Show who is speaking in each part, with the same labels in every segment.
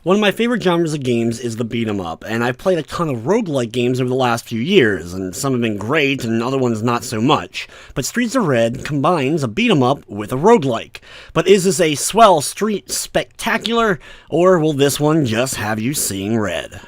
Speaker 1: One of my favorite genres of games is the beat 'em up, and I've played a ton of roguelike games over the last few years, and some have been great and other ones not so much. But Streets of Red combines a beat 'em up with a roguelike. But is this a swell street spectacular, or will this one just have you seeing red?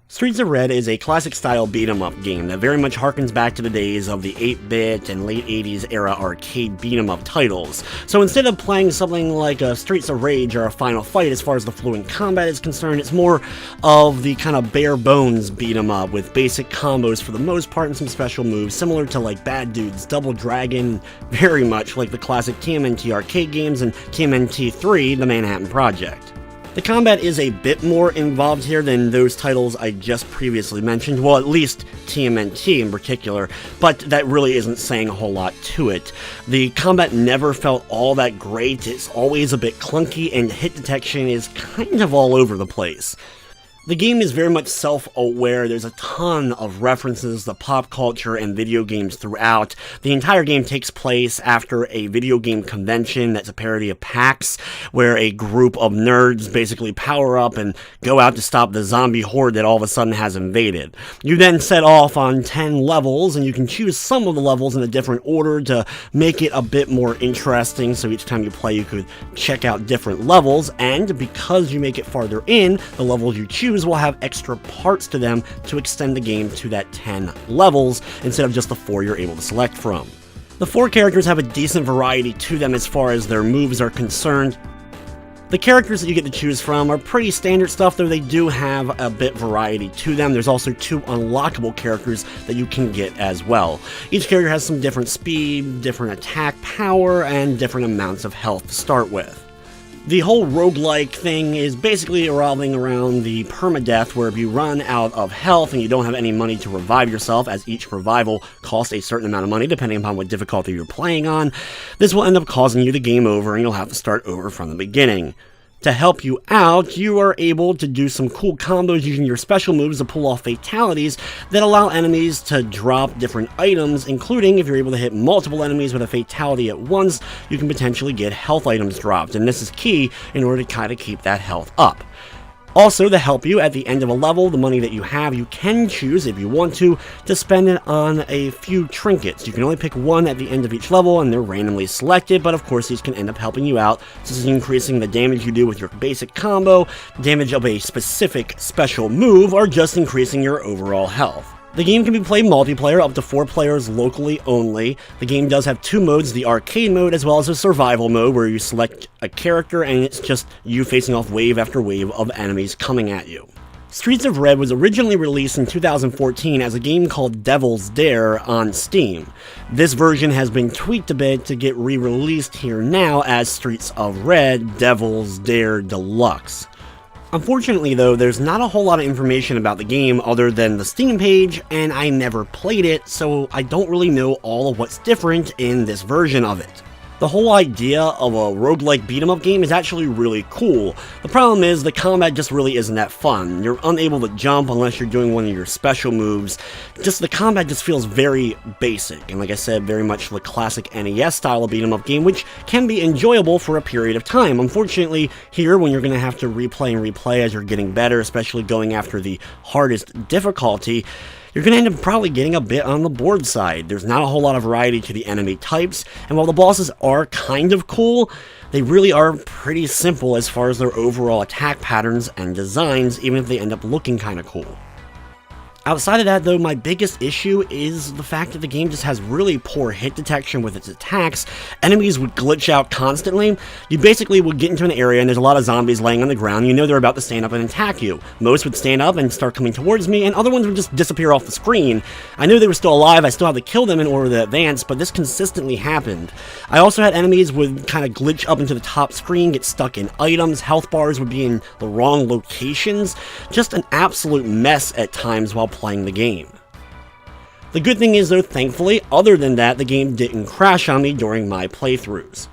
Speaker 1: Streets of Red is a classic-style beat-em-up game that very much harkens back to the days of the 8-bit and late 80s era arcade beat-em-up titles. So instead of playing something like a Streets of Rage or a Final Fight as far as the fluent combat is concerned, it's more of the kind of bare-bones beat-em-up with basic combos for the most part and some special moves similar to like Bad Dudes, Double Dragon, very much like the classic TMNT arcade games and TMNT 3, The Manhattan Project. The combat is a bit more involved here than those titles I just previously mentioned, well, at least TMNT in particular, but that really isn't saying a whole lot to it. The combat never felt all that great, it's always a bit clunky, and hit detection is kind of all over the place. The game is very much self-aware, there's a ton of references to pop culture and video games throughout. The entire game takes place after a video game convention that's a parody of PAX, where a group of nerds basically power up and go out to stop the zombie horde that all of a sudden has invaded. You then set off on 10 levels, and you can choose some of the levels in a different order to make it a bit more interesting, so each time you play you could check out different levels, and because you make it farther in, the levels you choose will have extra parts to them to extend the game to that 10 levels instead of just the 4 you're able to select from. The 4 characters have a decent variety to them as far as their moves are concerned. The characters that you get to choose from are pretty standard stuff, though they do have a bit variety to them. There's also 2 unlockable characters that you can get as well. Each character has some different speed, different attack power, and different amounts of health to start with. The whole roguelike thing is basically revolving around the permadeath, where if you run out of health and you don't have any money to revive yourself, as each revival costs a certain amount of money depending upon what difficulty you're playing on, this will end up causing you to game over and you'll have to start over from the beginning. To help you out, you are able to do some cool combos using your special moves to pull off fatalities that allow enemies to drop different items, including if you're able to hit multiple enemies with a fatality at once, you can potentially get health items dropped, and this is key in order to kind of keep that health up. Also, to help you at the end of a level, the money that you have, you can choose, if you want to spend it on a few trinkets. You can only pick one at the end of each level, and they're randomly selected, but of course these can end up helping you out, such as increasing the damage you do with your basic combo, damage of a specific special move, or just increasing your overall health. The game can be played multiplayer, up to 4 players locally only. The game does have 2 modes, the arcade mode as well as a survival mode, where you select a character and it's just you facing off wave after wave of enemies coming at you. Streets of Red was originally released in 2014 as a game called Devil's Dare on Steam. This version has been tweaked a bit to get re-released here now as Streets of Red Devil's Dare Deluxe. Unfortunately though, there's not a whole lot of information about the game other than the Steam page, and I never played it, so I don't really know all of what's different in this version of it. The whole idea of a roguelike beat-em-up game is actually really cool. The problem is the combat just really isn't that fun. You're unable to jump unless you're doing one of your special moves. Just the combat just feels very basic, and like I said, very much the classic NES style of beat-em-up game, which can be enjoyable for a period of time. Unfortunately, here, when you're going to have to replay and replay as you're getting better, especially going after the hardest difficulty, you're going to end up probably getting a bit on the board side. There's not a whole lot of variety to the enemy types, and while the bosses are kind of cool, they really are pretty simple as far as their overall attack patterns and designs, even if they end up looking kind of cool. Outside of that though, my biggest issue is the fact that the game just has really poor hit detection with its attacks. Enemies would glitch out constantly. You basically would get into an area and there's a lot of zombies laying on the ground. You know they're about to stand up and attack you. Most would stand up and start coming towards me, and other ones would just disappear off the screen. I knew they were still alive, I still had to kill them in order to advance, but this consistently happened. I also had enemies would kind of glitch up into the top screen, get stuck in items, health bars would be in the wrong locations. Just an absolute mess at times while playing the game. The good thing is though, thankfully, other than that, the game didn't crash on me during my playthroughs.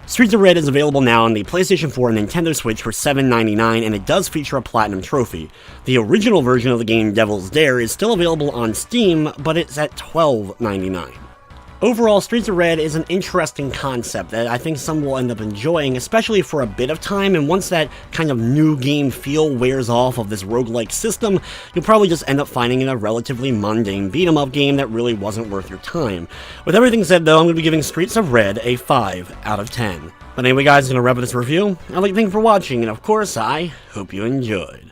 Speaker 1: Streets of Red is available now on the PlayStation 4 and Nintendo Switch for $7.99, and it does feature a Platinum Trophy. The original version of the game, Devil's Dare, is still available on Steam, but it's at $12.99. Overall, Streets of Red is an interesting concept that I think some will end up enjoying, especially for a bit of time, and once that kind of new game feel wears off of this roguelike system, you'll probably just end up finding it a relatively mundane beat-em-up game that really wasn't worth your time. With everything said though, I'm going to be giving Streets of Red a 5 out of 10. But anyway guys, I'm going to wrap up this review. I'd like to thank you for watching, and of course, I hope you enjoyed.